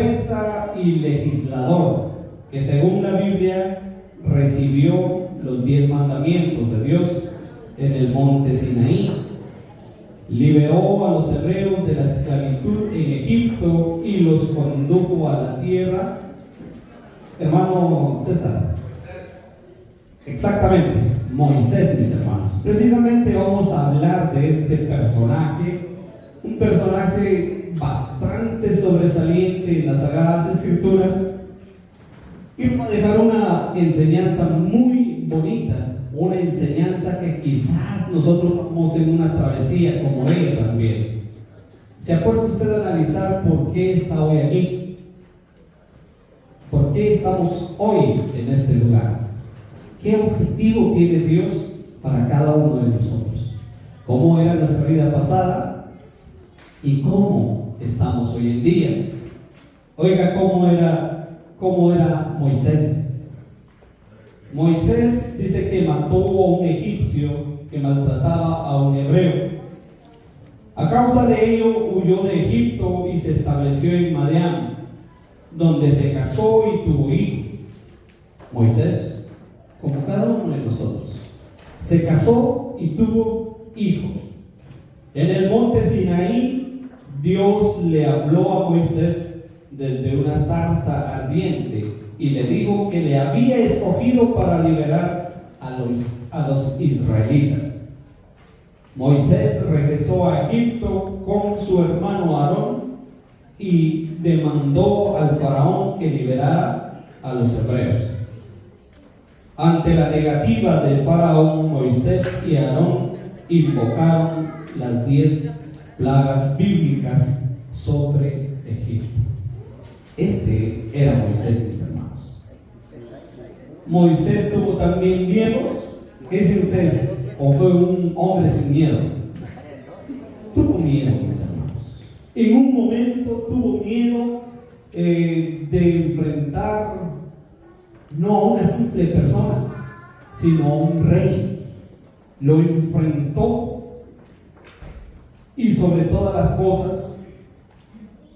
profeta y legislador, que según la Biblia recibió los 10 mandamientos de Dios en el monte Sinaí. Liberó a los hebreos de la esclavitud en Egipto y los condujo a la tierra. Hermano César, exactamente, Moisés, mis hermanos. Precisamente vamos a hablar de este personaje, un personaje bastante sobresaliente en las Sagradas Escrituras, y va a dejar una enseñanza muy bonita, una enseñanza que quizás nosotros vamos en una travesía como él también. ¿Se ha puesto usted a analizar por qué está hoy aquí? ¿Por qué estamos hoy en este lugar? ¿Qué objetivo tiene Dios para cada uno de nosotros? ¿Cómo era nuestra vida pasada? ¿Y cómo estamos hoy en día? Oiga, ¿cómo era Moisés? Moisés dice que mató a un egipcio que maltrataba a un hebreo. A causa de ello huyó de Egipto y se estableció en Madián, donde se casó y tuvo hijos. Moisés, como cada uno de nosotros, se casó y tuvo hijos. En el monte Sinaí, Dios le habló a Moisés desde una zarza ardiente y le dijo que le había escogido para liberar a los israelitas. Moisés regresó a Egipto con su hermano Aarón y demandó al faraón que liberara a los hebreos. Ante la negativa del faraón, Moisés y Aarón invocaron las 10 plagas bíblicas sobre Egipto. Este era Moisés, mis hermanos. Moisés tuvo también miedos. ¿Qué dicen ustedes? ¿O fue un hombre sin miedo? Tuvo miedo, mis hermanos. En un momento tuvo miedo de enfrentar no a una simple persona, sino a un rey. Lo enfrentó y sobre todas las cosas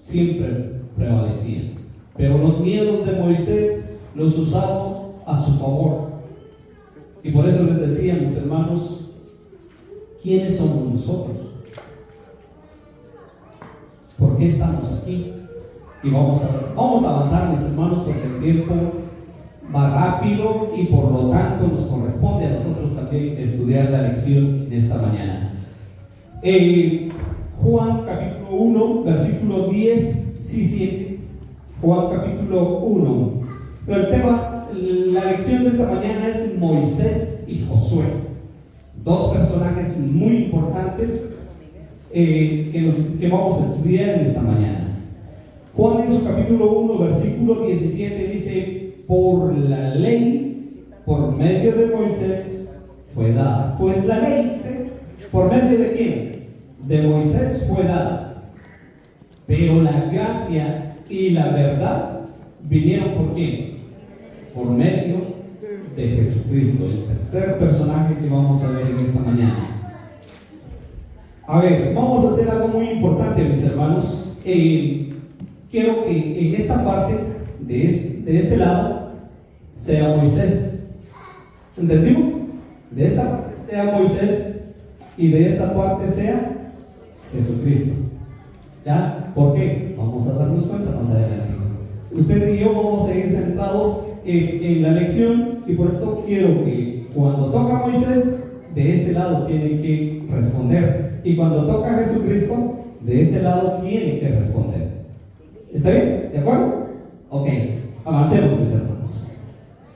siempre prevalecía. Pero los miedos de Moisés los usaba a su favor. Y por eso les decía, mis hermanos, ¿quiénes somos nosotros? ¿Por qué estamos aquí? Y vamos a avanzar, mis hermanos, porque el tiempo va rápido y por lo tanto nos corresponde a nosotros también estudiar la lección de esta mañana. Juan capítulo 1, versículo 17. Juan capítulo 1. Pero el tema, la lección de esta mañana es Moisés y Josué. Dos personajes muy importantes que vamos a estudiar en esta mañana. Juan en su capítulo 1, versículo 17 dice: por la ley, por medio de Moisés, fue dada. Pues la ley, dice, ¿por medio de quién? De Moisés fue dada. Pero la gracia y la verdad vinieron por quién? Por medio de Jesucristo, el tercer personaje que vamos a ver en esta mañana. A ver, vamos a hacer algo muy importante, mis hermanos. Quiero que en esta parte, de este lado, sea Moisés. ¿Entendimos? De esta parte sea Moisés y de esta parte sea Jesucristo. ¿Ya? ¿Por qué? Vamos a darnos cuenta más adelante. Usted y yo vamos a ir centrados en la lección, y por eso quiero que cuando toca Moisés, de este lado tiene que responder, y cuando toca Jesucristo, de este lado tiene que responder. ¿Está bien? ¿De acuerdo? Ok, avancemos, mis hermanos.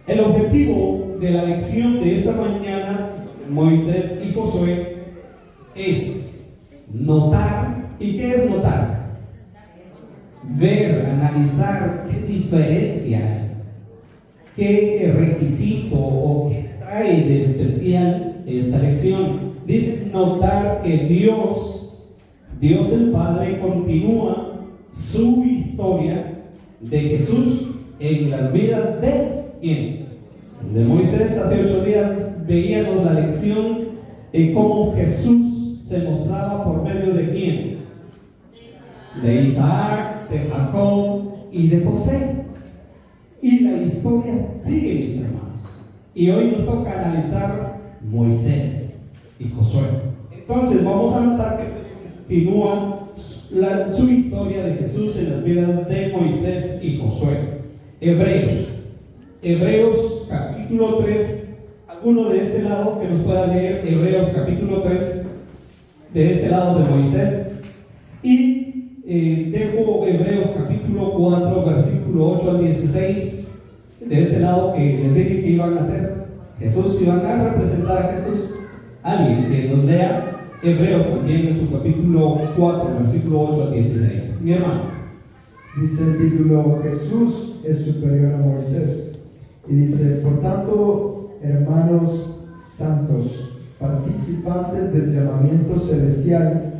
El objetivo de la lección de esta mañana, Moisés y Josué, es notar. ¿Y qué es notar? Ver, analizar qué diferencia, qué requisito o qué trae de especial esta lección. Dice notar que Dios el Padre continúa su historia de Jesús en las vidas de ¿quién? De Moisés. Hace 8 días veíamos la lección de cómo Jesús se mostraba por medio de ¿quién? De Isaac, de Jacob, y de José. Y la historia sigue, mis hermanos. Y hoy nos toca analizar Moisés y Josué. Entonces vamos a notar que continúa su historia de Jesús en las vidas de Moisés y Josué. Hebreos capítulo 3. ¿Alguno de este lado que nos pueda leer Hebreos capítulo 3 de este lado de Moisés? Y dejo Hebreos capítulo 4 versículo 8 al 16 de este lado, que les dije que iban a hacer Jesús, iban a representar a Jesús. Alguien que nos lea Hebreos también en su capítulo 4 versículo 8 al 16. Mi hermano. Dice el título: Jesús es superior a Moisés. Y dice: por tanto, hermanos santos, participantes del llamamiento celestial,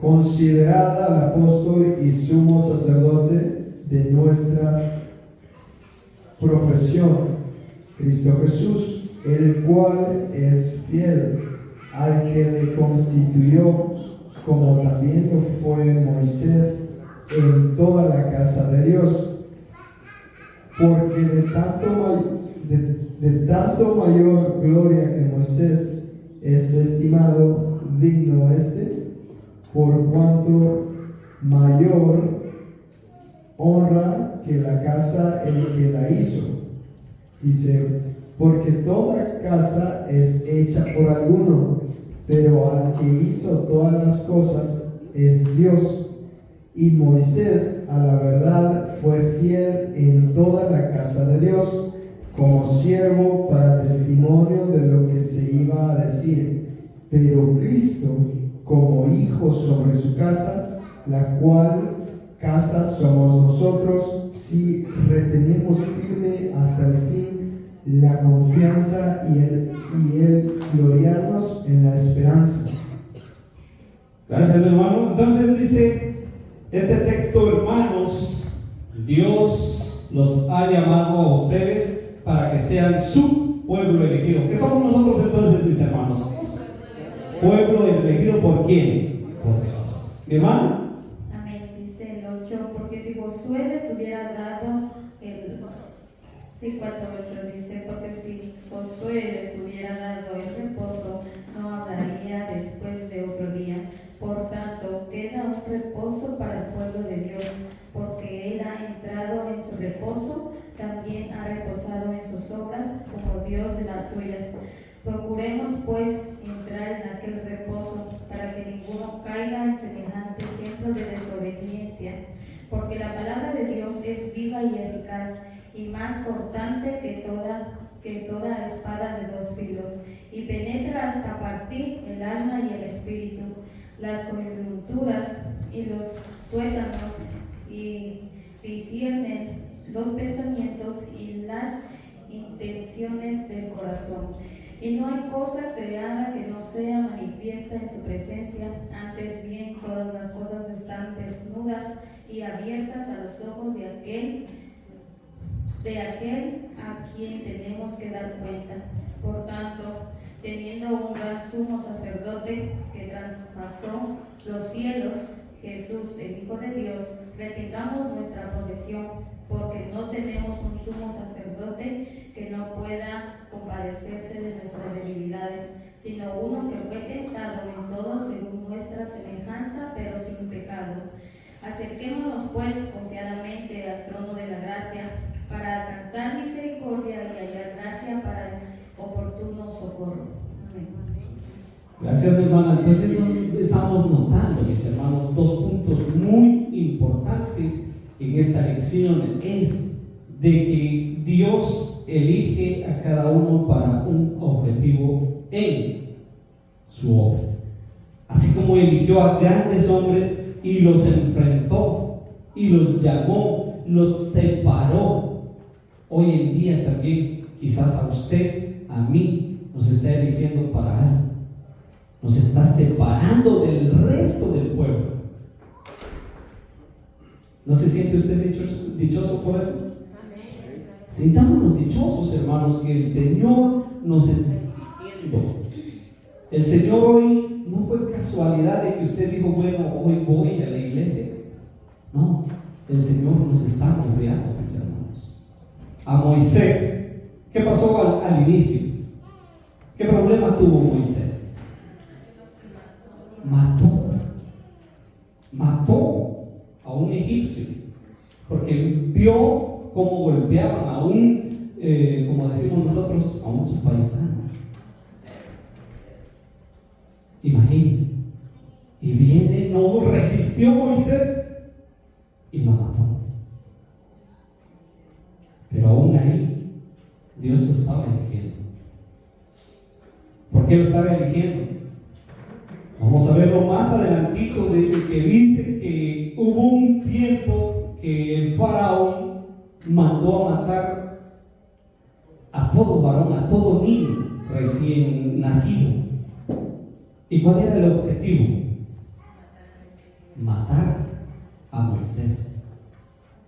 considerad al apóstol y sumo sacerdote de nuestra profesión, Cristo Jesús, el cual es fiel, al que le constituyó, como también lo fue Moisés, en toda la casa de Dios. Porque de tanto mayor gloria que Moisés es estimado digno por cuanto mayor honra que la casa el que la hizo. Dice: porque toda casa es hecha por alguno, pero al que hizo todas las cosas es Dios. Y Moisés, a la verdad, fue fiel en toda la casa de Dios, como siervo para testimonio de lo que se iba a decir, pero Cristo como hijo sobre su casa, la cual casa somos nosotros, si retenemos firme hasta el fin la confianza y el gloriarnos en la esperanza. Gracias, mi hermano. Entonces dice este texto: hermanos, Dios los ha llamado a ustedes para que sean su pueblo elegido. ¿Qué somos nosotros entonces, mis hermanos? Pueblo elegido, ¿por quién? Por Dios. ¿Mi hermano? Amén. Dice el 8: porque si Josué les hubiera dado el 4:8 dice: porque si Josué les hubiera dado el reposo, no hablaría después de otro día. Por tanto, queda un reposo para el pueblo de Dios, porque Él ha entrado en su reposo, también ha reposado en sus obras, como Dios de las suyas. Procuremos, pues, entrar en aquel reposo, para que ninguno caiga en semejante ejemplo de desobediencia. Porque la palabra de Dios es viva y eficaz, y más cortante que toda espada de dos filos, y penetra hasta partir el alma y el espíritu, las coyunturas y los tuétanos, y disciernen los pensamientos y las intenciones del corazón. Y no hay cosa creada que no sea manifiesta en su presencia, antes bien todas las cosas están desnudas y abiertas a los ojos de aquel a quien tenemos que dar cuenta. Por tanto, teniendo un gran sumo sacerdote que traspasó los cielos, Jesús, el Hijo de Dios, retengamos nuestra profesión, porque no tenemos un sumo sacerdote que no pueda compadecerse de nuestras debilidades, sino uno que fue tentado en todo según nuestra semejanza, pero sin pecado. Acerquémonos pues confiadamente al trono de la gracia, para alcanzar misericordia y hallar gracia para el oportuno socorro. Amén. Gracias, mi hermana. Entonces estamos notando, mis hermanos, dos puntos muy importantes en esta lección. Es de que Dios elige a cada uno para un objetivo en su obra. Así como eligió a grandes hombres y los enfrentó y los llamó, los separó. Hoy en día también, quizás a usted, a mí, nos está eligiendo para algo. Nos está separando del resto del pueblo. ¿No se siente usted dichoso por eso? Sintámonos dichosos, hermanos, que el Señor nos está eligiendo. El Señor hoy no fue casualidad de que usted dijo: bueno, hoy voy a la iglesia. No, El Señor nos está moldeando, mis hermanos. A Moisés, ¿qué pasó al inicio? ¿Qué problema tuvo Moisés? Mató a un egipcio, porque vio cómo golpeaban a un, como decimos nosotros, a un su paisano. Imagínense. Y viene, no resistió Moisés y lo mató. Pero aún ahí, Dios lo estaba eligiendo. ¿Por qué lo estaba eligiendo? Vamos a verlo más adelantito, de que dice que hubo un tiempo que el faraón mandó a matar a todo varón, a todo niño recién nacido. ¿Y cuál era el objetivo? Matar a Moisés.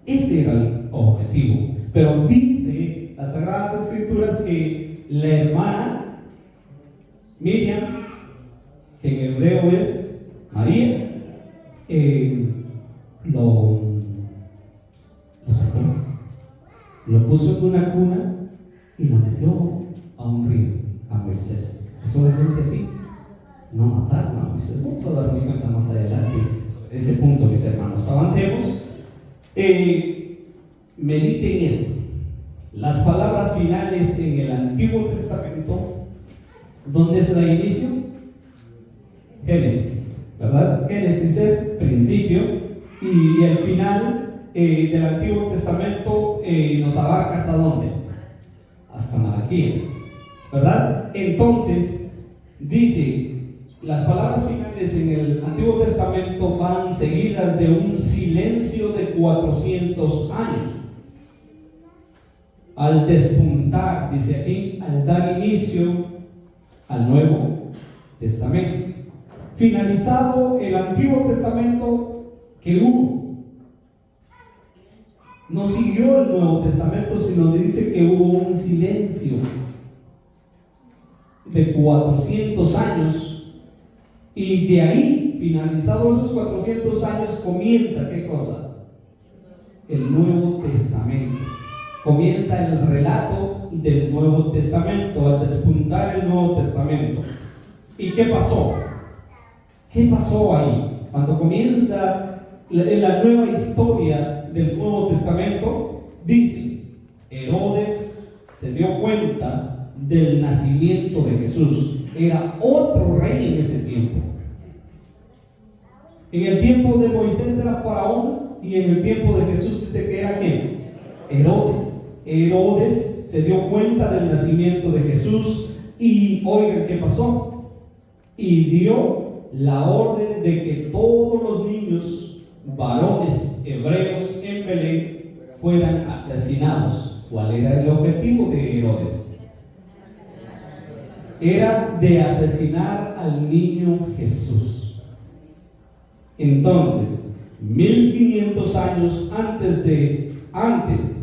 Ese era el objetivo. Pero dice las Sagradas Escrituras que la hermana Miriam, que en hebreo es María, lo sacó, lo puso en una cuna y lo metió a un río, a Moisés. Solamente así, no mataron a Moisés. Vamos a darnos cuenta más adelante sobre ese punto, mis hermanos. Avancemos. Mediten esto. Las palabras finales en el Antiguo Testamento, ¿dónde se da inicio? Génesis, ¿verdad? Génesis es principio, y el final del Antiguo Testamento nos abarca ¿hasta dónde? Hasta Malaquías, ¿verdad? Entonces, dice, las palabras finales en el Antiguo Testamento van seguidas de un silencio de 400 años. Al despuntar, dice aquí, al dar inicio al Nuevo Testamento. Finalizado el Antiguo Testamento, ¿qué hubo? No siguió el Nuevo Testamento, sino dice que hubo un silencio de 400 años, y de ahí, finalizados esos 400 años, comienza, ¿qué cosa? El Nuevo Testamento. Comienza el relato del Nuevo Testamento, al despuntar el Nuevo Testamento. ¿Y qué pasó? ¿Qué pasó ahí? Cuando comienza la nueva historia del Nuevo Testamento, dice, Herodes se dio cuenta del nacimiento de Jesús. Era otro rey en ese tiempo. En el tiempo de Moisés era Faraón, y en el tiempo de Jesús dice que era ¿quién? Herodes. Herodes se dio cuenta del nacimiento de Jesús, y oigan qué pasó. Y dio la orden de que todos los niños varones hebreos en Belén fueran asesinados. ¿Cuál era el objetivo de Herodes? Era de asesinar al niño Jesús. Entonces, 1500 años antes,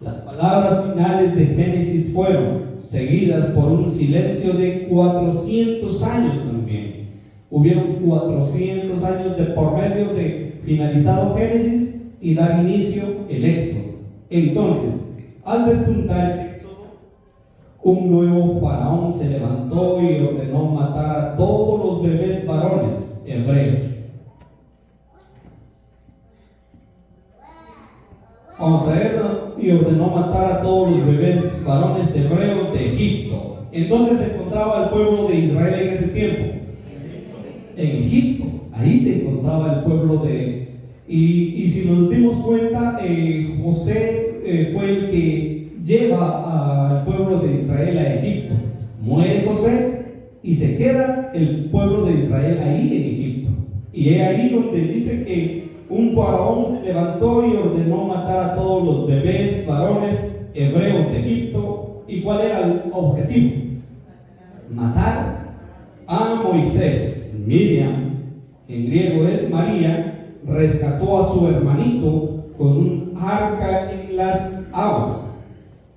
las palabras finales de Génesis fueron seguidas por un silencio de 400 años también. Hubieron 400 años de por medio de finalizado Génesis y dar inicio el Éxodo. Entonces, al despuntar el Éxodo, un nuevo faraón se levantó y ordenó matar a todos los bebés varones hebreos. Vamos a verlo. Y ordenó matar a todos los bebés varones hebreos de Egipto. ¿En dónde se encontraba el pueblo de Israel en ese tiempo? En Egipto. Ahí se encontraba el pueblo de... Y si nos dimos cuenta, José fue el que lleva al pueblo de Israel a Egipto. Muere José y se queda el pueblo de Israel ahí en Egipto. Y es ahí donde dice que un faraón se levantó y ordenó matar a todos los bebés varones hebreos de Egipto. ¿Y cuál era el objetivo? Matar a Moisés. Miriam, que en griego es María, rescató a su hermanito con un arca en las aguas.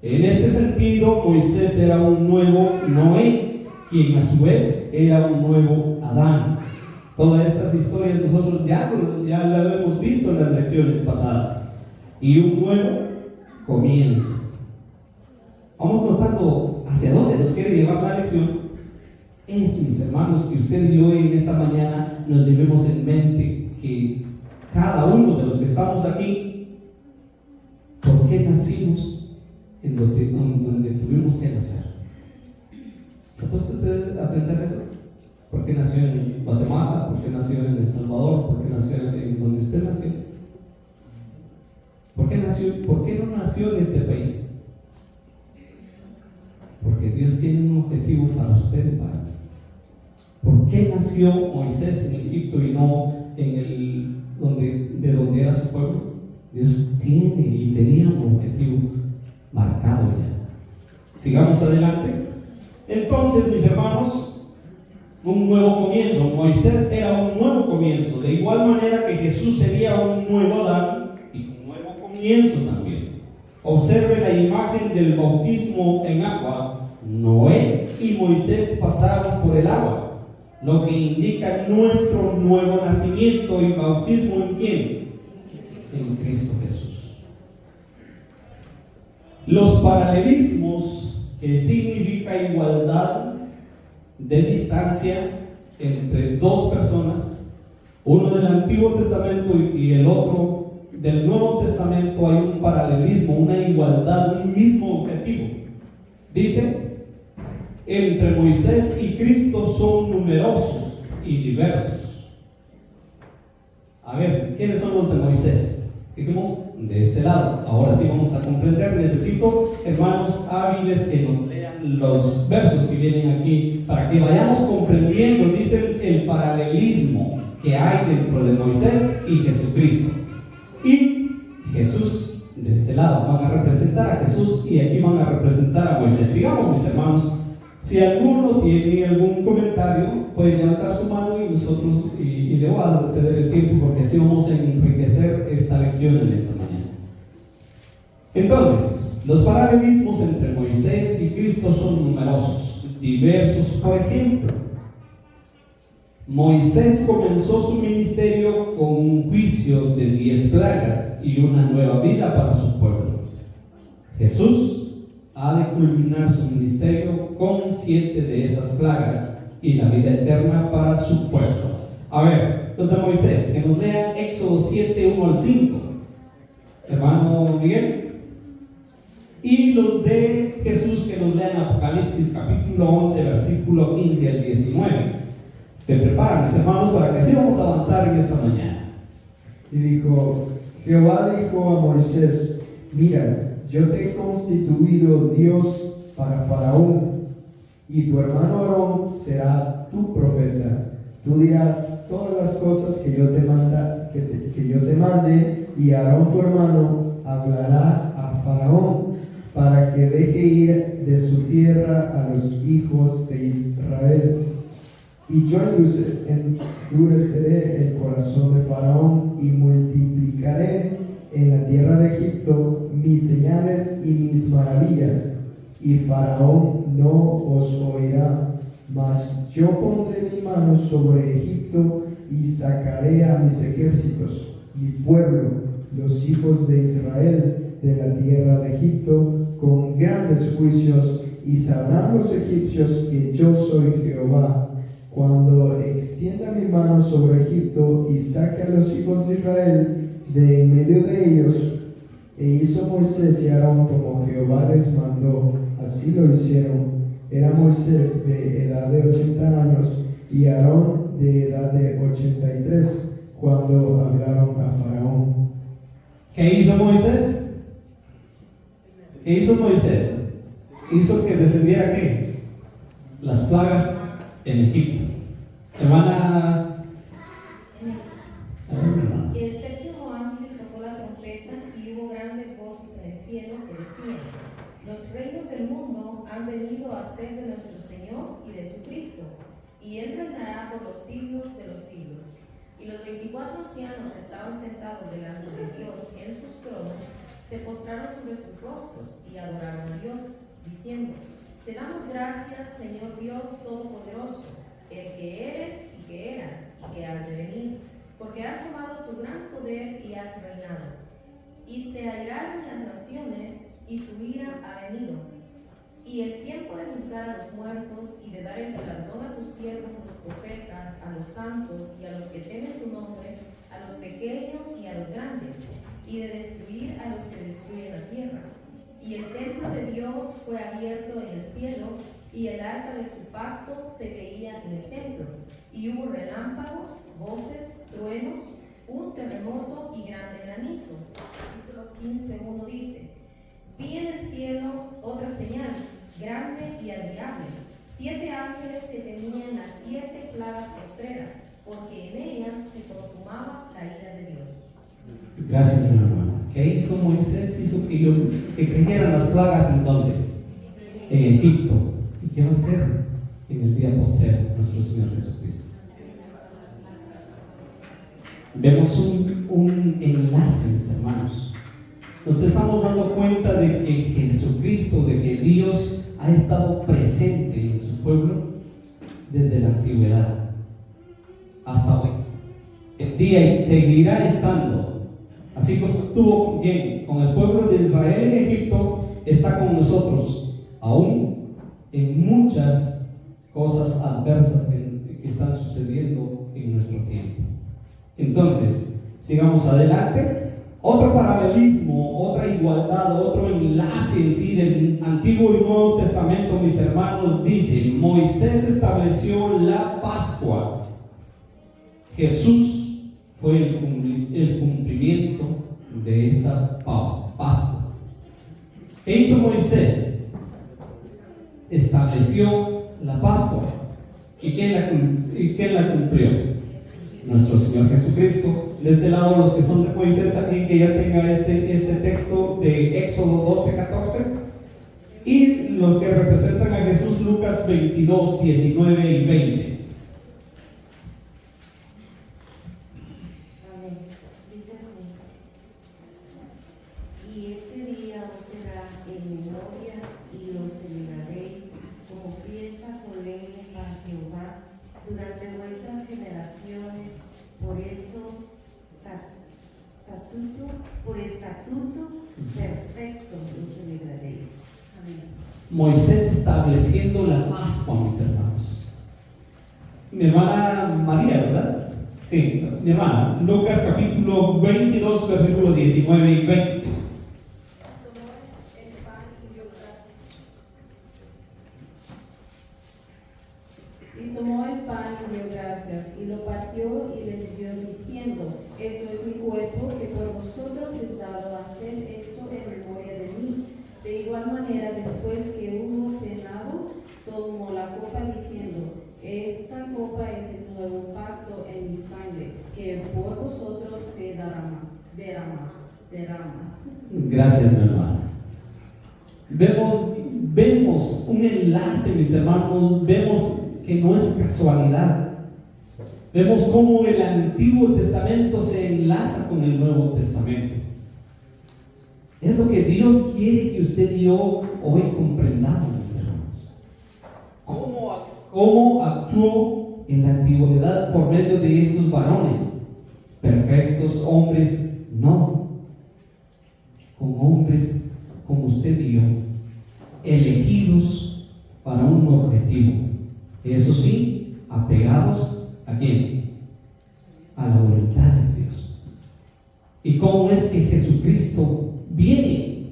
En este sentido, Moisés era un nuevo Noé, quien a su vez era un nuevo Adán. Todas estas historias nosotros ya las hemos visto en las lecciones pasadas. Y un nuevo comienzo. Vamos notando hacia dónde nos quiere llevar la lección. Mis hermanos, que usted y yo en esta mañana nos llevemos en mente que cada uno de los que estamos aquí, ¿por qué nacimos en donde tuvimos que nacer? ¿Se ha puesto usted a pensar eso? ¿Por qué nació en Guatemala? ¿Por qué nació en El Salvador? ¿Por qué nació en donde usted nació? ¿Por qué no nació en este país? Porque Dios tiene un objetivo para usted y para mí. ¿Por qué nació Moisés en Egipto y no de donde era su pueblo? Dios tiene y tenía un objetivo marcado ya. Sigamos adelante. Entonces, mis hermanos, un nuevo comienzo. Moisés era un nuevo comienzo, de igual manera que Jesús sería un nuevo Adán y un nuevo comienzo también. Observe la imagen del bautismo en agua. Noé y Moisés pasaron por el agua, lo que indica nuestro nuevo nacimiento y bautismo en ¿quién? En Cristo Jesús. Los paralelismos, que significa igualdad de distancia entre dos personas, uno del Antiguo Testamento y el otro del Nuevo Testamento, hay un paralelismo, una igualdad, un mismo objetivo. Dice: entre Moisés y Cristo son numerosos y diversos. A ver, ¿quiénes son los de Moisés? Dijimos, de este lado. Ahora sí vamos a comprender. Necesito, hermanos hábiles, que nos lean los versos que vienen aquí para que vayamos comprendiendo, dice, el paralelismo que hay dentro de Moisés y Jesucristo. Y Jesús, de este lado, van a representar a Jesús y aquí van a representar a Moisés. Sigamos, mis hermanos. Si alguno tiene algún comentario, puede levantar su mano y nosotros y le voy a ceder el tiempo, porque así vamos a enriquecer esta lección en esta mañana. Entonces, los paralelismos entre Moisés y Cristo son numerosos, diversos. Por ejemplo, Moisés comenzó su ministerio con un juicio de 10 plagas y una nueva vida para su pueblo. Jesús ha de culminar su ministerio con 7 de esas plagas y la vida eterna para su pueblo. A ver, los de Moisés, que nos lean Éxodo 7, 1 al 5. Hermano Miguel. Y los de Jesús, que nos lean Apocalipsis capítulo 11, versículo 15 al 19. Se preparan, mis hermanos, para que así vamos a avanzar en esta mañana. Y dijo: Jehová dijo a Moisés: mira, yo te he constituido Dios para Faraón, y tu hermano Aarón será tu profeta. Tú dirás todas las cosas que yo te mande, y Aarón tu hermano hablará a Faraón para que deje ir de su tierra a los hijos de Israel. Y yo endureceré el corazón de Faraón y multiplicaré en la tierra de Egipto mis señales y mis maravillas, y Faraón no os oirá. Mas yo pondré mi mano sobre Egipto y sacaré a mis ejércitos, mi pueblo, los hijos de Israel, de la tierra de Egipto, con grandes juicios, y sabrán los egipcios que yo soy Jehová, cuando extienda mi mano sobre Egipto y saque a los hijos de Israel de en medio de ellos. E hizo Moisés y Aarón como Jehová les mandó, así lo hicieron. Era Moisés de edad de 80 años y Aarón de edad de 83 cuando hablaron a Faraón. ¿Qué hizo Moisés? ¿Qué hizo Moisés? Hizo que descendiera ¿qué? Las plagas en Egipto. Hermana. El séptimo ángel tocó la trompeta y hubo grandes voces en el cielo que decían: los reinos del mundo han venido a ser de nuestro Señor y de su Cristo, y Él reinará por los siglos de los siglos. Y los 24 ancianos que estaban sentados delante de Dios en sus tronos se postraron sobre sus rostros y adoraron a Dios, diciendo: te damos gracias, Señor Dios Todopoderoso, el que eres y que eras, que has de venir, porque has tomado tu gran poder y has reinado. Y se airaron las naciones, y tu ira ha venido. Y el tiempo de juzgar a los muertos y de dar el galardón a tus siervos, los profetas, a los santos y a los que temen tu nombre, a los pequeños y a los grandes, y de destruir a los que destruyen la tierra. Y el templo de Dios fue abierto en el cielo, y el arca de su pacto se veía en el templo. Y hubo relámpagos, voces, truenos, un terremoto y grande granizo. Capítulo 15:1 dice: vi en el cielo otra señal, grande y admirable, 7 ángeles que tenían las 7 plagas postreras, porque en ellas se consumaba la ira de Dios. Gracias, mi hermana. ¿Qué hizo Moisés? Hizo que cayeran las plagas ¿en dónde? En Egipto. ¿Y qué va a hacer en el día postrero nuestro Señor Jesucristo? Vemos un enlace, mis hermanos. Nos estamos dando cuenta de que Jesucristo, de que Dios ha estado presente en su pueblo desde la antigüedad hasta hoy. El día y seguirá estando, así como estuvo bien con el pueblo de Israel en Egipto, está con nosotros aún en muchas cosas adversas que están sucediendo en nuestro tiempo. Entonces, sigamos adelante. Otro paralelismo, otra igualdad, otro enlace en sí del Antiguo y Nuevo Testamento, mis hermanos, dice: Moisés estableció la Pascua. Jesús fue el cumplimiento de esa Pascua. ¿Qué hizo Moisés? Estableció la Pascua. ¿Y quién la cumplió? Nuestro Señor Jesucristo. De este lado, los que son de Moisés, aquí que ya tenga este texto de Éxodo 12:14, y los que representan a Jesús, Lucas 22:19 y 20. Amén. Dice así: y este día os será en memoria y lo celebraréis como fiesta solemne para Jehová durante vuestras generaciones. Por estatuto perfecto lo celebraréis. Amén. Moisés estableciendo la Pascua, mis hermanos. Mi hermana María, ¿verdad? Sí, mi hermana. Lucas capítulo 22, versículos 19 y 20. Y tomó el pan y dio gracias, y lo partió y les dio diciendo: esto es mi cuerpo, que por vosotros es dado a hacer esto en memoria de mí. De igual manera, después que hubo cenado, tomó la copa diciendo: esta copa es el nuevo pacto en mi sangre, que por vosotros se derrama. Gracias, mi hermana. Vemos un enlace, mis hermanos. Vemos que no es casualidad. Vemos cómo el Antiguo Testamento se enlaza con el Nuevo Testamento. Es lo que Dios quiere que usted y yo hoy comprendamos, mis hermanos. ¿Cómo actuó en la antigüedad por medio de estos varones? Perfectos hombres, no. Con hombres como usted y yo, elegidos para un objetivo. Eso sí, apegados ¿a quién? A la voluntad de Dios. ¿Y cómo es que Jesucristo viene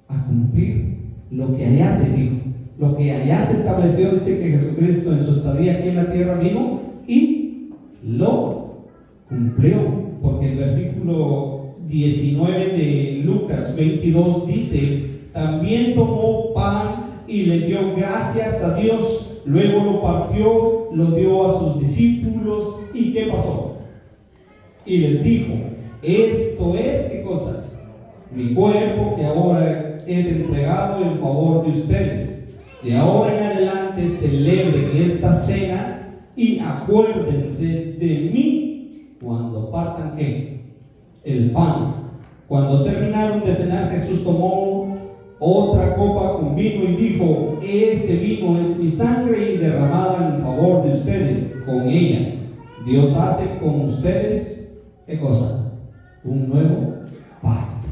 a cumplir lo que allá se dijo? Lo que allá se estableció. Dice que Jesucristo en su estadía aquí en la tierra vino y lo cumplió, porque el versículo 19 de Lucas 22 dice: también tomó pan y le dio gracias a Dios, luego lo partió, lo dio a sus discípulos. ¿Y qué pasó? Y les dijo: esto es, ¿qué cosa? Mi cuerpo, que ahora es entregado en favor de ustedes. De ahora en adelante celebren esta cena y acuérdense de mí cuando partan ¿qué? El pan. Cuando terminaron de cenar, Jesús tomó otra copa con vino y dijo: este vino es mi sangre y derramada en favor de ustedes. Con ella Dios hace con ustedes, ¿qué cosa? Un nuevo pacto.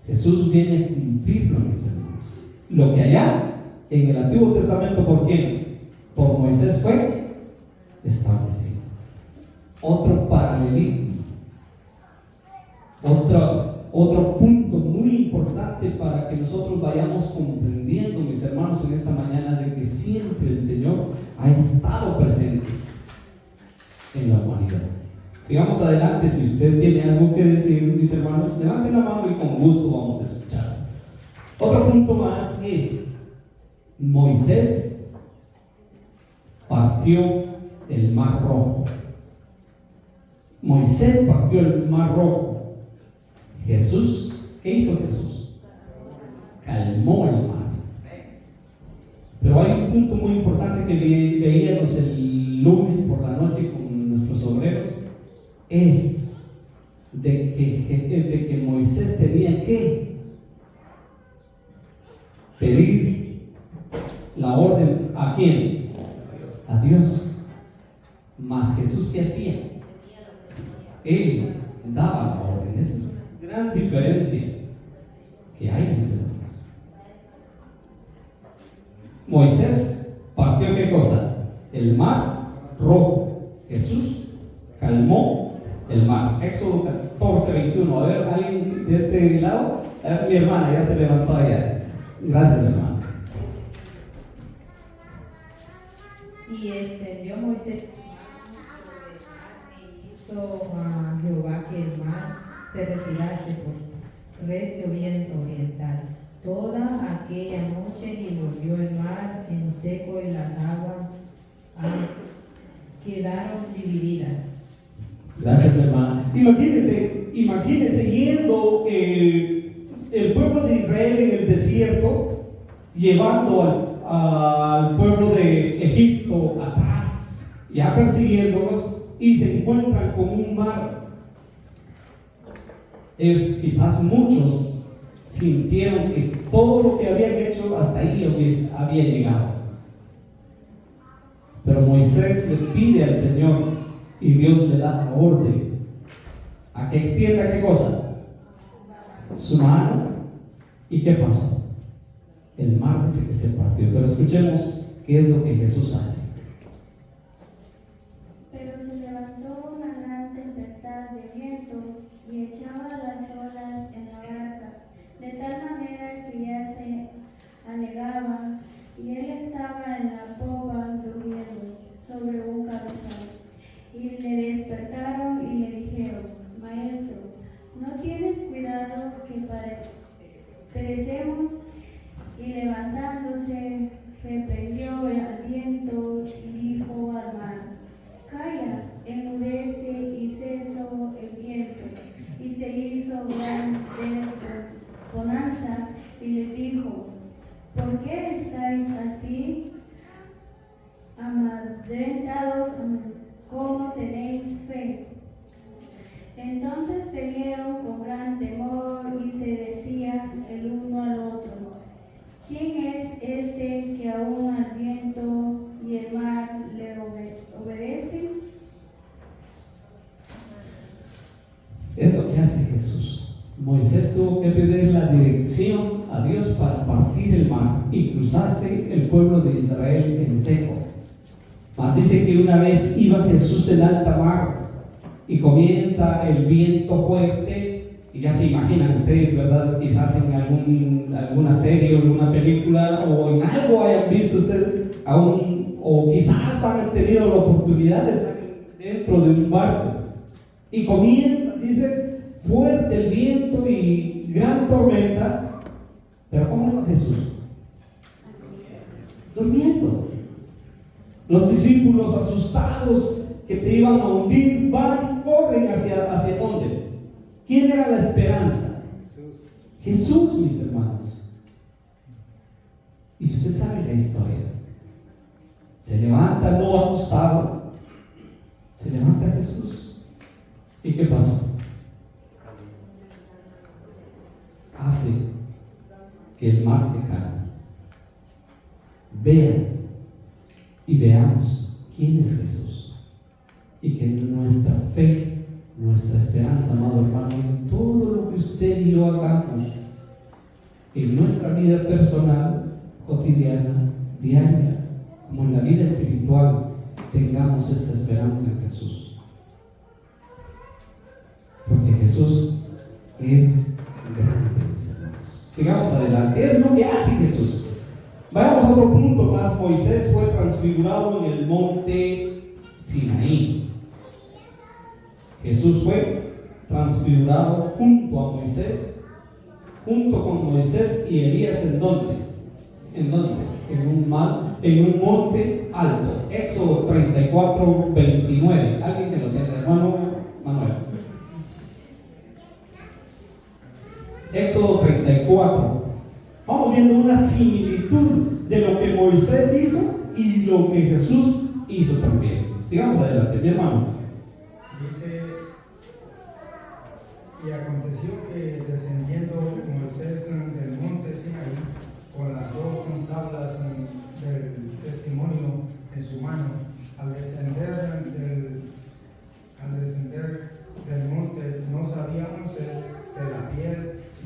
Jesús viene a cumplirlo, mis hermanos. Lo que allá en el Antiguo Testamento, ¿por quién? Por Moisés fue establecido. Otro paralelismo. Otro punto muy importante para que nosotros vayamos comprendiendo, mis hermanos, en esta mañana, de que siempre el Señor ha estado presente en la humanidad. Sigamos adelante. Si usted tiene algo que decir, mis hermanos, levanten la mano y con gusto vamos a escuchar. Otro punto más es: Moisés partió el mar rojo. Moisés partió el mar rojo. Jesús, ¿qué hizo Jesús? Calmó el mar. Pero hay un punto muy importante que veíamos el lunes por la noche con nuestros obreros, es de que Moisés tenía que pedir la orden ¿a quién? A Dios. Mas Jesús, ¿qué hacía? Él daba la orden. Esa es la gran diferencia que hay, mis hermanos. Moisés partió ¿qué cosa? El mar rojo. Jesús calmó el mar. Éxodo 14:21. A ver, alguien de este lado. A ver, mi hermana ya se levantó allá. Gracias, mi hermana. Y extendió Moisés y hizo a Jehová que el mar se retirase por recio viento oriental toda aquella noche, y volvió el mar en seco y las aguas quedaron divididas. Gracias, mi hermana. Imagínense yendo el pueblo de Israel en el desierto, llevando al pueblo de Egipto atrás, ya persiguiéndolos, y se encuentran con un mar. Quizás muchos sintieron que todo lo que habían hecho hasta ahí había llegado. Pero Moisés le pide al Señor y Dios le da la orden a que extienda ¿qué cosa? Su mano. ¿Y qué pasó? El mar dice que se partió. Pero escuchemos qué es lo que Jesús hace. Pero se levantó una gran tempestad de viento y echaba las olas en la barca, de tal manera que ya se anegaba, y él estaba en la popa durmiendo sobre un cabezal. Y le despertaron y le dijeron: Maestro, ¿no tienes cuidado que perecemos? Y levantándose, reprendió al viento y dijo al mar: Calla, enmudece, y cesó el viento. Y se hizo gran bonanza, y les dijo: ¿Por qué estáis así amedrentados? ¿Cómo tenéis fe? Entonces temieron con gran temor y se decían el uno al otro: ¿Quién es este que aún al viento y el mar le obedecen? Es lo que hace Jesús. Moisés tuvo que pedir la dirección a Dios para partir el mar y cruzarse el pueblo de Israel en seco. Mas dice que una vez iba Jesús en alta mar y comienza el viento fuerte, y ya se imaginan ustedes, ¿verdad? Quizás en alguna serie o alguna película o en algo hayan visto ustedes aún, o quizás han tenido la oportunidad de estar dentro de un barco y comienza, dice, fuerte el viento y gran tormenta. Pero ¿cómo iba Jesús? Durmiendo. Los discípulos asustados que se iban a hundir van y corren hacia ¿dónde? ¿Quién era la esperanza? Jesús, mis hermanos. Y usted sabe la historia. Se levanta no asustado, se levanta Jesús. ¿Y qué pasó? Hace que el mar se calme. Vean y veamos quién es Jesús. en nuestra vida personal, cotidiana, diaria, como en la vida espiritual, tengamos esta esperanza en Jesús. Porque Jesús es grande, mis hermanos. Sigamos adelante. Es lo que hace Jesús. Vayamos a otro punto más. Moisés fue transfigurado en el monte Sinaí. Jesús fue transfigurado junto a Moisés, junto con Moisés y Elías. ¿En dónde? ¿En dónde? En un monte alto. Éxodo 34:29. ¿Alguien que lo tenga? Hermano Manuel. Éxodo 34. Vamos viendo una similitud de lo que Moisés hizo y lo que Jesús hizo también. Sigamos adelante, mi hermano. Dice: y aconteció que descendiendo Moisés del monte Sinaí con las dos tablas del testimonio en su mano, al descender del monte, no sabía Moisés que la piel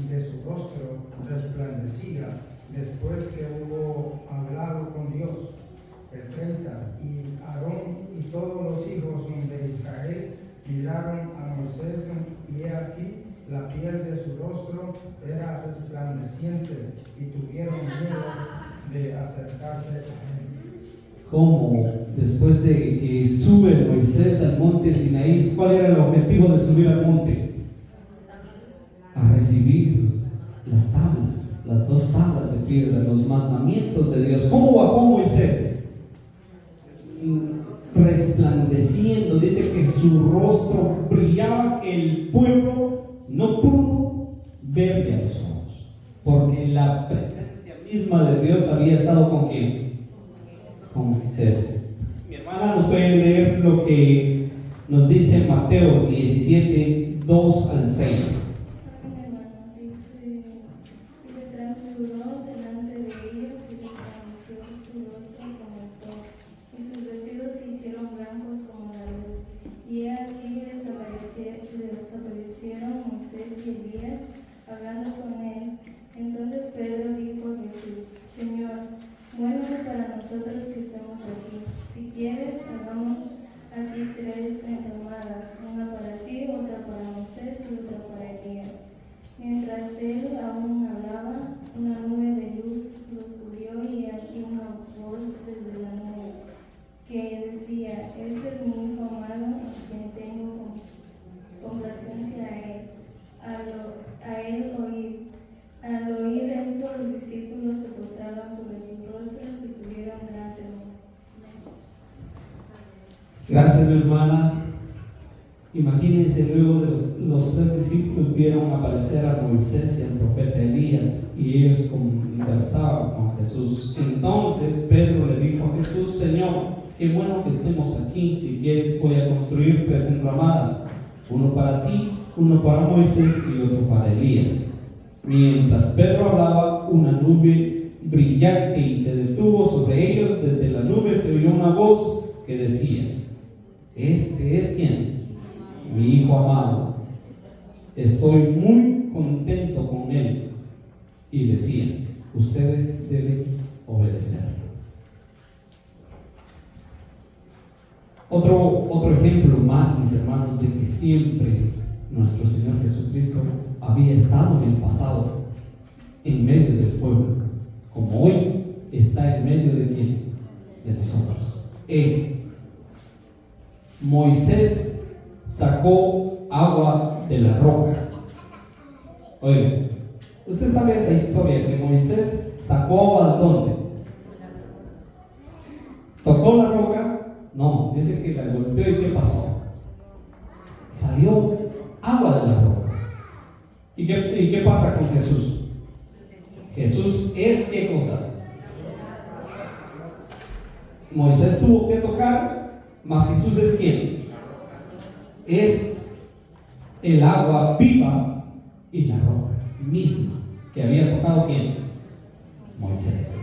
de su rostro resplandecía después que hubo hablado con Dios. El 30, y Aarón y todos los hijos de Israel miraron a Moisés, y he aquí la piel de su rostro era resplandeciente, y tuvieron miedo de acercarse a él. ¿Cómo? Después de que sube Moisés al monte Sinaí, ¿cuál era el objetivo de subir al monte? A recibir las tablas, las dos tablas de piedra, los mandamientos de Dios. ¿Cómo bajó Moisés? Resplandeciendo, dice que su rostro brillaba, que el pueblo no pudo verle a los ojos, porque la presencia misma de Dios había estado con ¿quién? Con Moisés. Mi hermana nos puede leer lo que nos dice Mateo 17, 2 al 6. Y se transfiguró delante de ellos y resplandeció su rostro como el sol, y sus vestidos se hicieron blancos como la luz. Y he aquí les aparecieron Moisés y Elías hablando con él. Entonces Pedro dijo a Jesús: Señor, bueno es para nosotros que estemos aquí. Si quieres, hagamos aquí 3 enramadas, una para ti, otra para Moisés y otra para Elías. Mientras él aún hablaba, una nube de luz los cubrió, y aquí una voz desde la nube que decía: Este es mi hijo amado, en quien tengo complacencia a él. Al oír esto, los discípulos se postraron sobre sus rostros y tuvieron gran temor. Gracias, mi hermana. Imagínense, luego de los 3 discípulos vieron aparecer a Moisés y al profeta Elías, y ellos conversaban con Jesús. Entonces Pedro le dijo a Jesús: Señor, qué bueno que estemos aquí. Si quieres, voy a construir 3 enramadas, uno para ti, uno para Moisés y otro para Elías. Mientras Pedro hablaba, una nube brillante y se detuvo sobre ellos. Desde la nube se oyó una voz que decía: Este es ¿quién? Mi hijo amado. Estoy muy contento con él. Y decía: ustedes deben obedecerlo. Otro ejemplo más, mis hermanos, de que siempre nuestro Señor Jesucristo había estado en el pasado en medio del pueblo, como hoy está en medio de quién, de nosotros. Es Moisés sacó agua de la roca. Oiga, usted sabe esa historia, que Moisés sacó agua de dónde. ¿Tocó la roca? No, dice que la golpeó. ¿Y qué pasó? Salió agua de la roca. ¿Y qué pasa con Jesús? Jesús es ¿qué cosa? Moisés tuvo que tocar, mas Jesús es ¿quién? Es el agua viva y la roca misma que había tocado ¿quién? Moisés.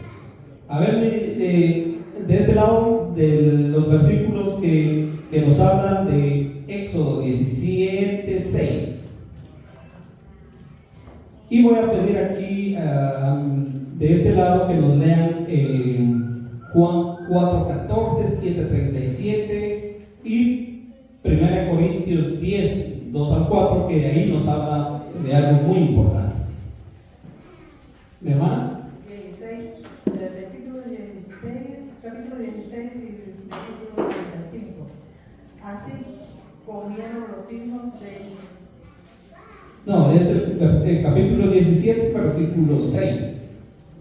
A ver, de este lado de los versículos que nos hablan de Éxodo 17, 6. Y voy a pedir aquí de este lado que nos lean Juan 4:14, 7:37 y 1 Corintios 10, 2 al 4, que ahí nos habla de algo muy importante. ¿Mi hermana? 16, versículo 16, capítulo 16 y versículo 35. Así comieron los hijos de... No, es el capítulo 17, versículo 6.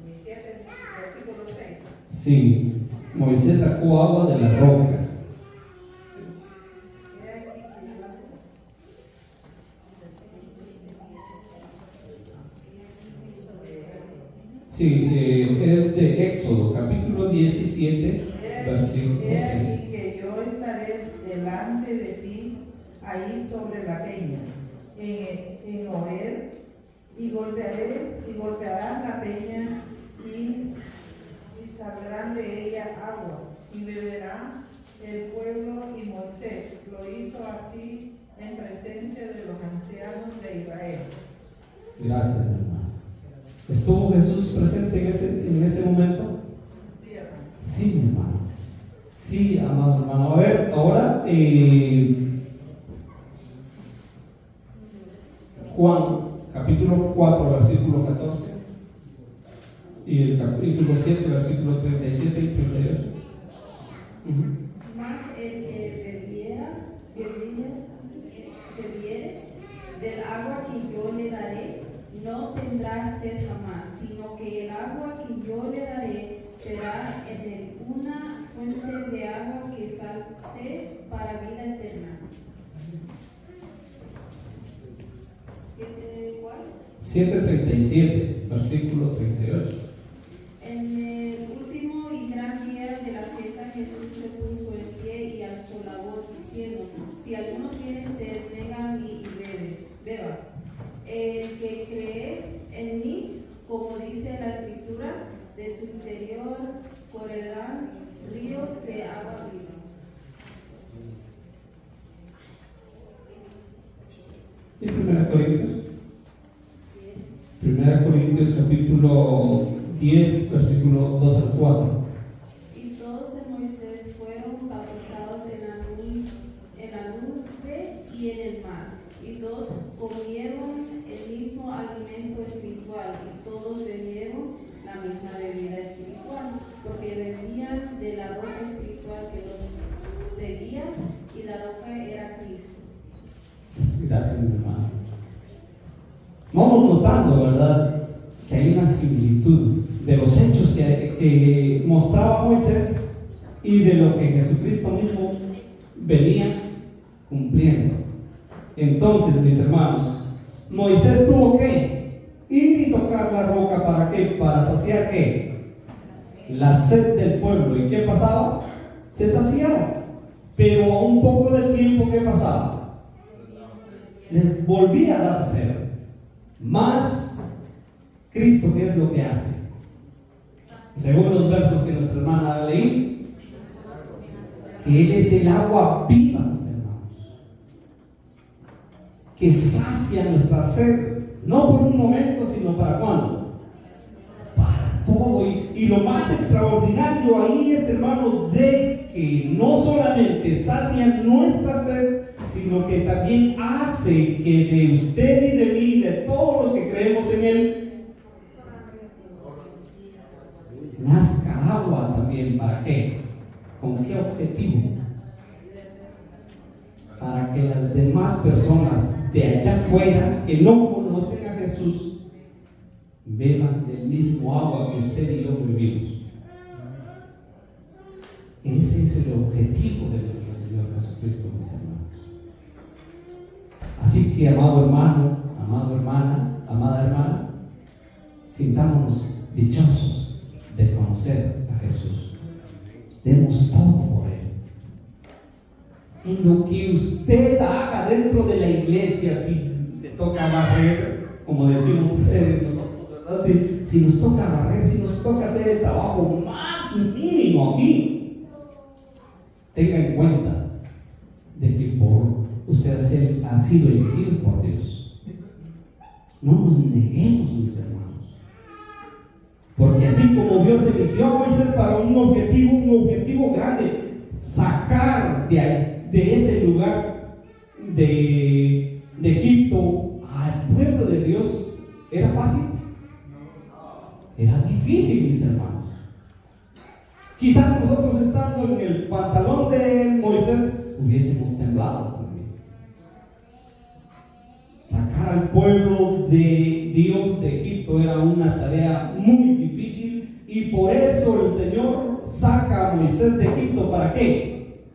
17, versículo 6. Sí, Moisés sacó agua de la roca. Sí, es de Éxodo, capítulo 17, versículo 6. Y que yo estaré delante de ti, ahí sobre la peña, en Horeb, y golpearás la peña, y saldrán de ella agua, y beberá el pueblo, y Moisés lo hizo así en presencia de los ancianos de Israel. Gracias, hermano. ¿Estuvo Jesús presente en ese momento? Sí, hermano. Sí, mi hermano. Sí, amado hermano. A ver, ahora Juan, capítulo 4, versículo 14 y el capítulo 7, versículo 37 y 38. Mas el que bebiere del agua que yo le daré, no tendrá sed jamás, sino que el agua que yo le daré será en él una fuente de agua que salte para vida eterna. ¿7 cuál? 7:37, versículo 38. En el último y gran día de la fiesta, Jesús se puso en pie y alzó la voz diciendo: si alguno tiene sed, venga a mí y beba. El que cree en mí, como dice la Escritura, de su interior correrán ríos de agua viva. ¿Y 1 Corintios? 1 Corintios capítulo 10, versículo 2 al 4. Y todos en Moisés fueron bautizados en la nube y en el mar. Y todos comieron el mismo alimento espiritual, y todos bebieron la misma bebida espiritual, porque bebían de la roca espiritual que los seguía, y la roca era Cristo. Gracias, mi hermano. Vamos notando, ¿verdad?, que hay una similitud de los hechos que mostraba Moisés y de lo que Jesucristo mismo venía cumpliendo. Entonces, mis hermanos, Moisés tuvo que ir y tocar la roca. ¿Para qué? Para saciar ¿qué? La sed del pueblo. ¿Y qué pasaba? Se saciaba. Pero a un poco de tiempo, ¿qué pasaba? Les volvía a dar sed. Más Cristo, ¿qué es lo que hace? Según los versos que nuestra hermana leí, que Él es el agua viva, mis hermanos, que sacia nuestra sed, no por un momento, sino ¿para cuándo? Para todo. Y lo más extraordinario ahí es, hermano, de que no solamente sacia nuestra sed, sino que también hace que de usted y de mí, de todos los que creemos en Él, nazca agua también. ¿Para qué? ¿Con qué objetivo? Para que las demás personas de allá afuera que no conocen a Jesús beban del mismo agua que usted y yo bebimos. Ese es el objetivo de nuestro Señor Jesucristo, mis hermanos. Así que, amado hermano, amada hermana, amada hermana, sintámonos dichosos de conocer a Jesús. Demos todo por Él. En lo que usted haga dentro de la iglesia, si le toca barrer, como decimos nosotros, ¿verdad? Si nos toca barrer, si nos toca hacer el trabajo más mínimo aquí, tenga en cuenta de que por usted ha sido elegido por Dios. no nos neguemos, mis hermanos. Porque así como Dios eligió a Moisés para un objetivo grande, sacar de ese lugar de Egipto al pueblo de Dios, ¿era fácil? Era difícil, mis hermanos. Quizás nosotros estando en el pantalón de Moisés hubiésemos temblado también. Sacar al pueblo de Dios de Egipto era una tarea muy difícil, y por eso el Señor saca a Moisés de Egipto. ¿Para qué?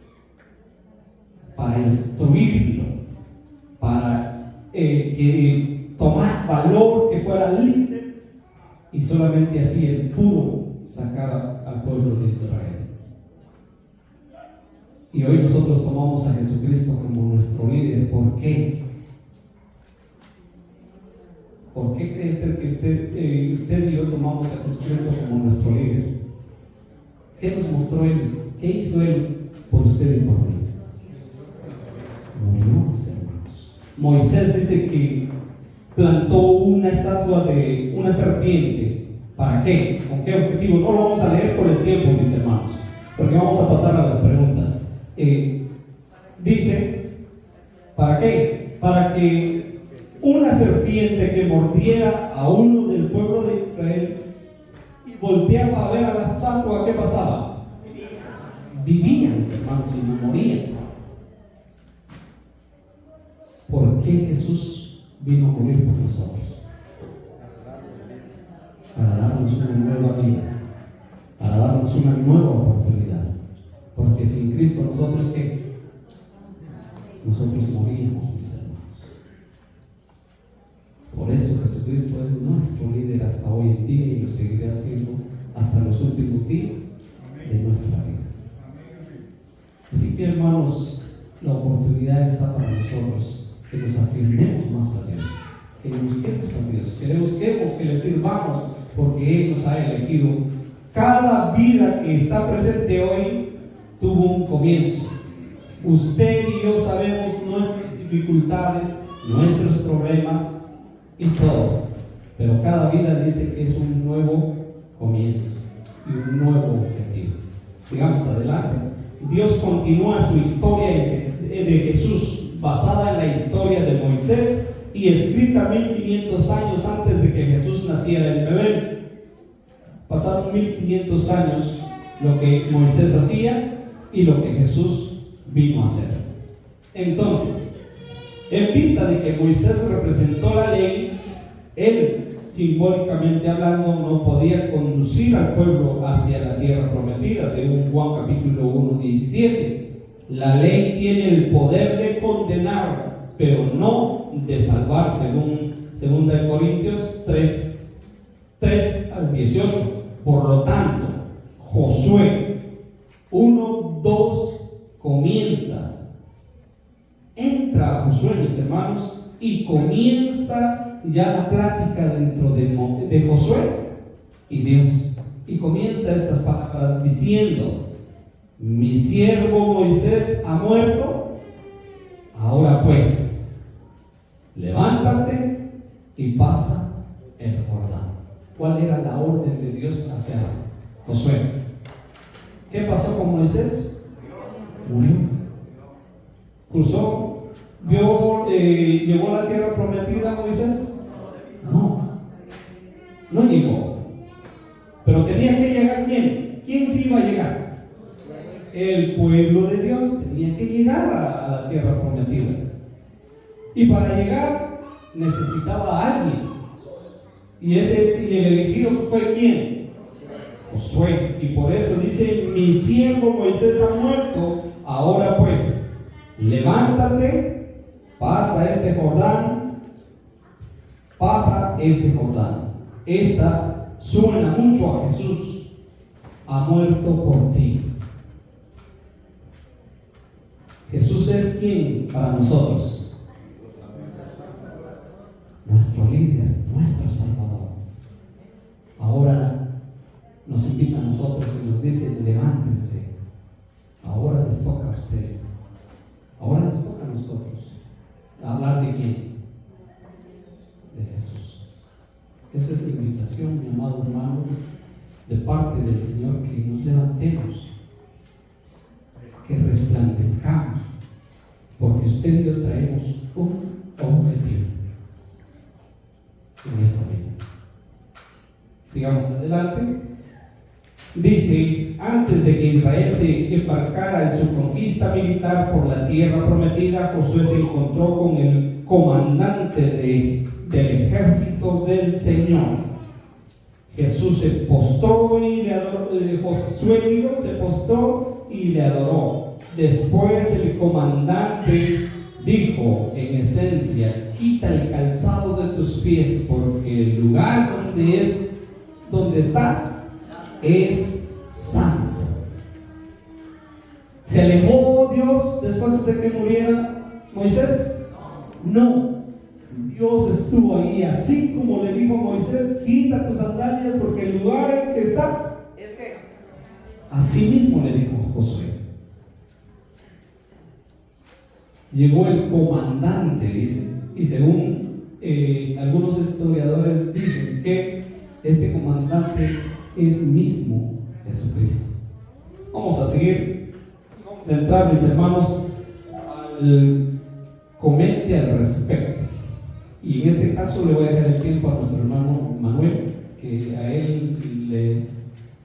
Para instruirlo, para que tomar valor, que fuera líder, y solamente así él pudo sacar al pueblo de Israel. Y hoy nosotros tomamos a Jesucristo como nuestro líder. ¿Por qué? ¿Por qué cree usted que usted y yo tomamos a Jesucristo como nuestro líder? ¿Qué nos mostró Él? ¿Qué hizo Él por usted y por mí? Murió, mis hermanos. Moisés dice que plantó una estatua de una serpiente. ¿Para qué? ¿Con qué objetivo? No lo vamos a leer por el tiempo, mis hermanos, porque vamos a pasar a las preguntas. Dice, ¿para qué? Para que una serpiente que mordiera a uno del pueblo de Israel y volteaba a ver a la estatua, ¿qué pasaba? Vivían, mis hermanos, y no morían. ¿Por qué Jesús vino a morir por nosotros? Para darnos una nueva vida, para darnos una nueva oportunidad. Porque sin Cristo nosotros, ¿qué? Nosotros moríamos, mis hermanos. Por eso Jesucristo es nuestro líder hasta hoy en día, y lo seguirá siendo hasta los últimos días de nuestra vida. Así que, hermanos, la oportunidad está para nosotros, que nos afirmemos más a Dios, que le busquemos a Dios, que le busquemos, que le sirvamos, porque Él nos ha elegido. Cada vida que está presente hoy tuvo un comienzo. Usted y yo sabemos nuestras dificultades, nuestros problemas y todo, pero cada vida dice que es un nuevo comienzo y un nuevo objetivo. Sigamos adelante. Dios continúa su historia de Jesús, basada en la historia de Moisés y escrita 1500 años antes de que Jesús naciera en Belén. Pasaron 1500 años lo que Moisés hacía y lo que Jesús vino a hacer. Entonces, en vista de que Moisés representó la ley, él, simbólicamente hablando, no podía conducir al pueblo hacia la tierra prometida, según Juan capítulo 1:17. La ley tiene el poder de condenar, pero no de salvar, según 2 Corintios 3 al 18. Por lo tanto, Josué 1:2 comienza. Entra Josué, mis hermanos, y comienza ya la plática dentro de Josué y Dios. Y comienza estas palabras diciendo: mi siervo Moisés ha muerto, ahora pues, levántate y pasa el Jordán. ¿Cuál era la orden de Dios hacia Josué? ¿Qué pasó con Moisés? Murió. ¿Cruzó? ¿Llegó a la tierra prometida Moisés? No llegó. Pero tenía que llegar ¿quién? ¿Quién sí iba a llegar? El pueblo de Dios tenía que llegar a la tierra prometida. Y para llegar necesitaba a alguien. Y el elegido fue ¿quién? Josué. Y por eso dice: mi siervo Moisés ha muerto, ahora pues, levántate, pasa este Jordán. Esta suena mucho a Jesús. Ha muerto por ti. Jesús es ¿quién para nosotros? Nuestro líder, nuestro Salvador. Ahora nos invita a nosotros y nos dice: levántense. Ahora les toca a ustedes. Ahora nos toca a nosotros. ¿Hablar de quién? De Jesús. Esa es la invitación, mi amado hermano, de parte del Señor, que nos levantemos, que resplandezcamos, porque usted y yo traemos un objetivo en esta vida. Sigamos adelante. Dice, antes de que Israel se embarcara en su conquista militar por la tierra prometida, Josué se encontró con el comandante del ejército del Señor. Jesús se postró y le adoró. Josué se postró y le adoró. Después el comandante dijo, en esencia, quita el calzado de tus pies, porque el lugar donde estás es santo. ¿Se alejó Dios después de que muriera Moisés? No. Dios estuvo ahí, así como le dijo a Moisés, quita tus sandalias porque el lugar en que estás es que. Así mismo le dijo a Josué. Llegó el comandante, dice, y según algunos historiadores dicen que este comandante es mismo Jesucristo. Vamos a seguir. Vamos a entrar, mis hermanos, al comente al respecto. Y en este caso le voy a dejar el tiempo a nuestro hermano Manuel, que a él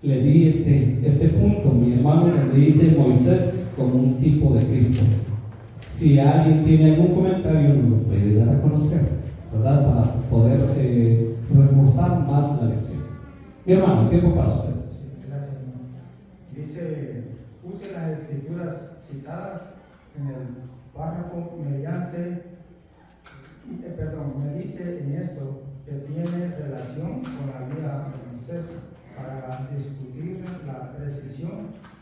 le di este punto, mi hermano, donde dice Moisés como un tipo de Cristo. Si alguien tiene algún comentario, nos lo puede dar a conocer, ¿verdad? Para poder reforzar más la lección. Mi hermano, tiempo para usted. Sí, gracias, hermano. Dice, use las escrituras citadas en el párrafo medite en esto que tiene relación con la vida de Moisés para discutir la precisión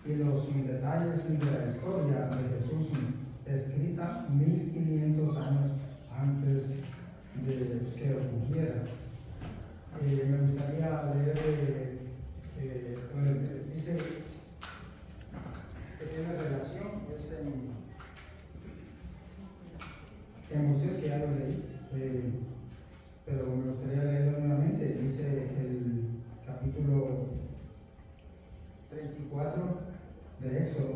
y los detalles de la historia de Jesús escrita 1500 años antes de que ocurriera. Me gustaría leer, dice que tiene relación, es en Moisés, que ya lo leí, pero me gustaría leerlo nuevamente. Dice el capítulo 34 de Éxodo,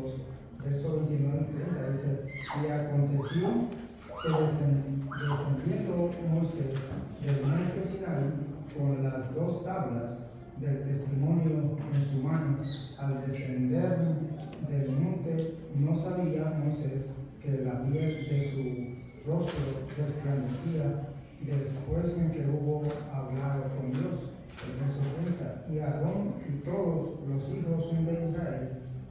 verso 29 y 30, dice, y aconteció que descendiendo Moisés del monte Sinaí con las dos tablas del testimonio en su mano, al descender del monte no sabía Moisés que la piel de su rostro resplandecía después en que hubo hablado con Dios. El verso 30, y Aarón y todos los hijos de Israel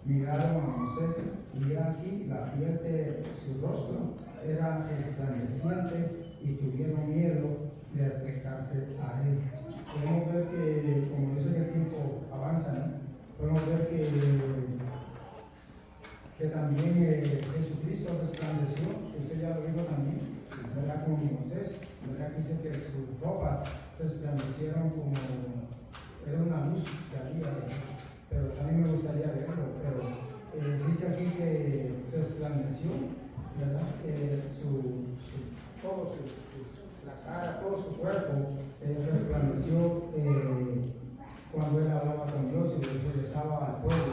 miraron a Moisés, y aquí la piel de su rostro era resplandeciente y tuvieron miedo de acercarse a él. Podemos ver que, como dice que el tiempo avanza, ¿no? Podemos ver que también Jesucristo resplandeció, usted ya lo dijo también, ¿verdad? Como Moisés, ¿verdad? Que dice que sus ropas resplandecieron como era una luz que había, pero también me gustaría leerlo, pero dice aquí que resplandeció, ¿verdad? La cara, todo su cuerpo resplandeció cuando él hablaba con Dios y regresaba al pueblo.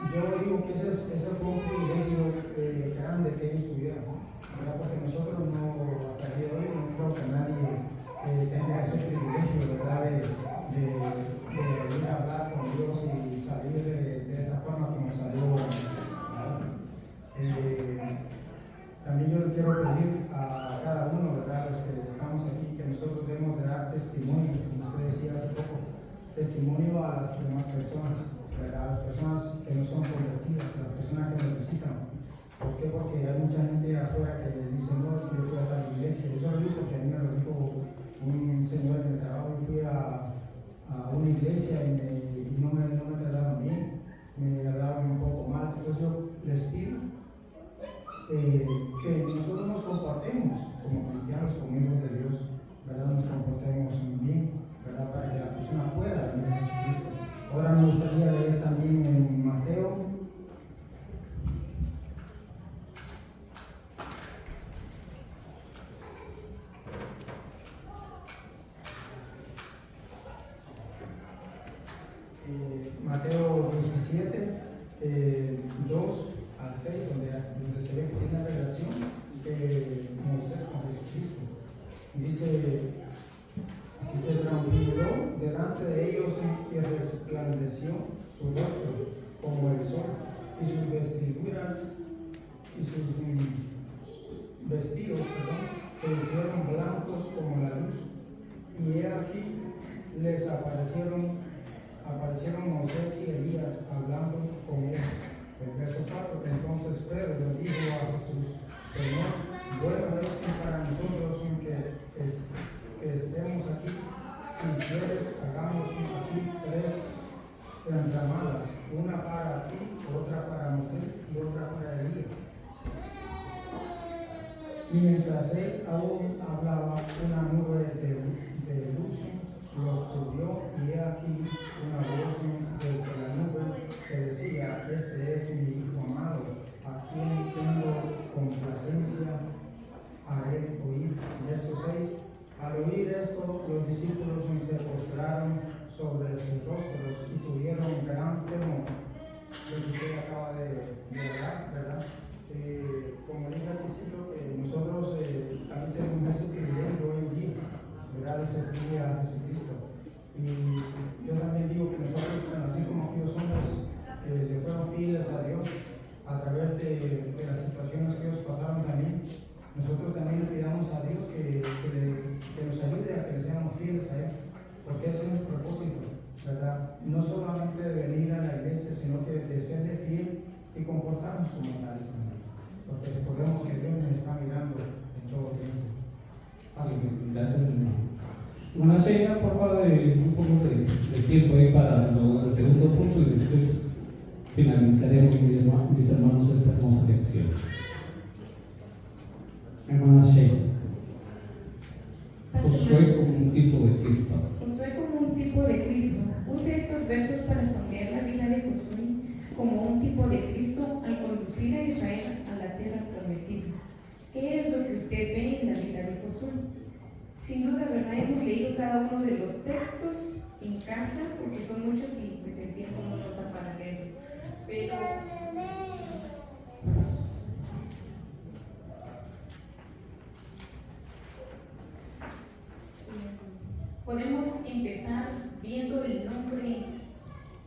Yo digo que ese fue un privilegio grande que ellos tuvieron, ¿verdad? Porque nosotros no, hasta el día de hoy, no creo que nadie tenga ese privilegio, ¿verdad? De ir a hablar con Dios y salir de esa forma como salió. También yo les quiero pedir a cada uno, ¿verdad? Los que estamos aquí, que nosotros debemos de dar testimonio, como usted decía hace poco, testimonio a las demás personas, ¿verdad? A las personas que no son convertidas, a las personas que necesitan. ¿Por qué? Porque hay mucha gente afuera que dice, no, es que yo fui a tal iglesia. Yo lo digo porque a mí me lo dijo un señor en el trabajo. Yo fui a una iglesia y no me trataron bien, me hablaban un poco mal. Entonces yo les pido que nosotros nos comportemos como cristianos, como hijos de Dios, ¿verdad? Nos comportemos bien, ¿verdad? Para que la persona pueda venir a Jesucristo. Ahora me gustaría leer también en Mateo. Mateo 17, 2 al 6, donde se ve que tiene una relación de Moisés con Jesucristo. Dice, transfiguró delante de ellos y resplandeció su rostro como el sol, y sus vestiduras y sus vestidos se hicieron blancos como la luz. Y he aquí les aparecieron Moisés y Elías hablando con él. El verso 4, entonces Pedro dijo a Jesús: Señor, bueno es para nosotros que estemos aquí. Si quieres, hagamos aquí 3 enramadas, una para ti, otra para Moisés y otra para Elías. Y mientras él aún hablaba, una nube de luz los cubrió, y he aquí una voz desde la nube que decía: Este es mi Hijo amado, a quien tengo complacencia, haré oír. Verso 6. Al oír esto, los discípulos se postraron sobre sus rostros y tuvieron gran temor. Lo que usted acaba de hablar, ¿verdad? Como dije al principio, nosotros también tenemos ese privilegio hoy en día, ¿verdad? De servir a Jesucristo. Y yo también digo que nosotros, así como aquellos hombres que le fueron fieles a Dios a través de las situaciones que ellos pasaron también, nosotros también le pidamos a Dios que nos ayude a que le seamos fieles a Él, porque ese es el propósito, ¿verdad? No solamente de venir a la iglesia, sino que de serle fiel y comportarnos como tales también, porque recordemos que Dios nos está mirando en todo tiempo. Así que, gracias, hermano. Una Sheila, por favor, un poco de tiempo ahí para el segundo punto, y después finalizaremos, mis hermanos, esta hermosa lección. Hermana Sheila. Josué como un tipo de Cristo. Josué como un tipo de Cristo. Use estos versos para sondear la vida de Josué como un tipo de Cristo al conducir a Israel a la tierra prometida. ¿Qué es lo que usted ve en la vida de Josué? Sin duda, ¿verdad? Hemos leído cada uno de los textos en casa, porque son muchos y pues el tiempo no nos da para leerlo. Pero podemos empezar viendo el nombre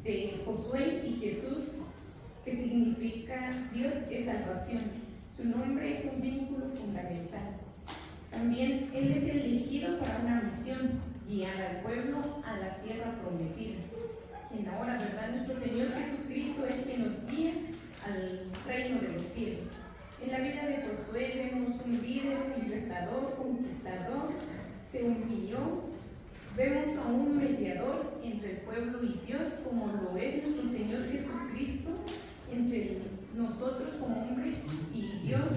de Josué y Jesús, que significa Dios es salvación. Su nombre es un vínculo fundamental. También Él es elegido para una misión, guiar al pueblo a la tierra prometida. Quien ahora, ¿verdad? Nuestro Señor Jesucristo es quien nos guía al reino de los cielos. En la vida de Josué vemos un líder, un libertador, conquistador, se humilló. Vemos a un mediador entre el pueblo y Dios, como lo es nuestro Señor Jesucristo, entre nosotros como hombres y Dios,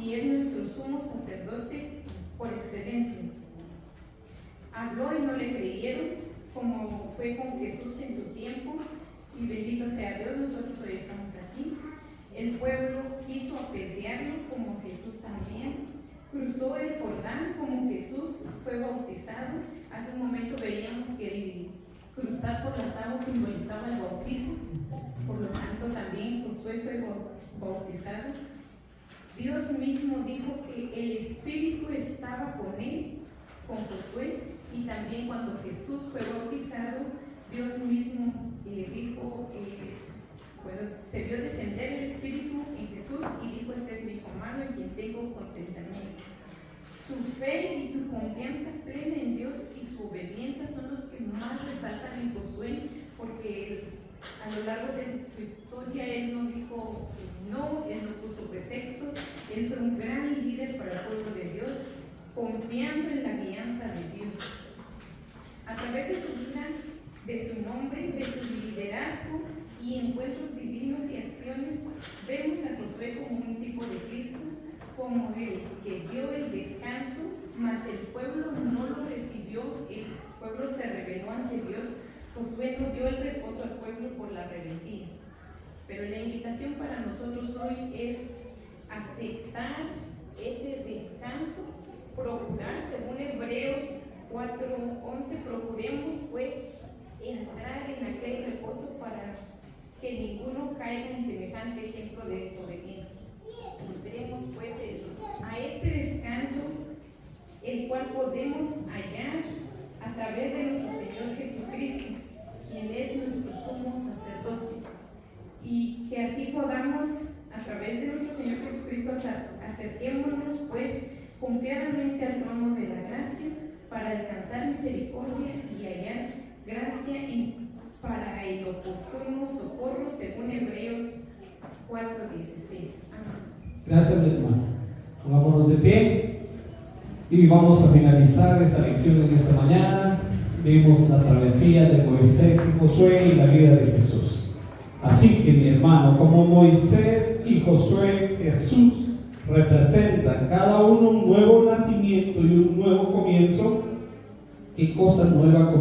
y es nuestro sumo sacerdote por excelencia. Habló y no le creyeron, como fue con Jesús en su tiempo, y bendito sea Dios, nosotros hoy estamos aquí. El pueblo quiso apedrearlo, como Jesús también. Cruzó el Jordán como Jesús, fue bautizado. Hace un momento veíamos que el cruzar por las aguas simbolizaba el bautismo, por lo tanto también Josué fue bautizado. Dios mismo dijo que el Espíritu estaba con él, con Josué, y también cuando Jesús fue bautizado, Dios mismo dijo, se vio descender el Espíritu en Jesús y dijo: Este es mi Hijo amado en quien tengo contentamiento. Su fe y su confianza plena en Dios y su obediencia son los que más resaltan en Josué, porque a lo largo de su historia él no dijo no, él no puso pretextos, él fue un gran líder para el pueblo de Dios, confiando en la guianza de Dios. A través de su vida, de su nombre, de su liderazgo y encuentros divinos y acciones, vemos a Josué como un tipo de Cristo, como el que dio el descanso, mas el pueblo no lo recibió, el pueblo se rebeló ante Dios. Josué no dio el reposo al pueblo por la rebeldía. Pero la invitación para nosotros hoy es aceptar ese descanso, procurar, según Hebreos 4:11, procuremos pues entrar en aquel reposo para que ninguno caiga en semejante ejemplo de desobediencia. Entremos pues a este descanso, el cual podemos hallar a través de nuestro Señor Jesucristo, quien es nuestro sumo sacerdote, y que así podamos, a través de nuestro Señor Jesucristo, acerquémonos pues confiadamente al trono de la gracia para alcanzar misericordia y hallar gracia para el oportuno socorro, según Hebreos 4:16. Amén. Gracias, mi hermano. Pongámonos de pie y vamos a finalizar esta lección en esta mañana. Vimos la travesía de Moisés y Josué y la vida de Jesús. Así que, mi hermano, como Moisés y Josué, Jesús representan cada uno un nuevo nacimiento y un nuevo comienzo. ¿Qué cosa nueva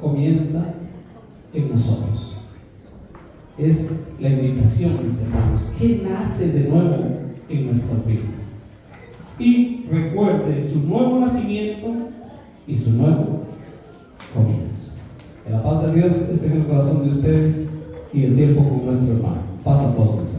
comienza en nosotros? Es la invitación, mis hermanos. ¿Qué nace de nuevo en nuestras vidas? Y recuerde su nuevo nacimiento y su nuevo comienzo. Que la paz de Dios esté en el corazón de ustedes y el tiempo con nuestro hermano. Paz a todos.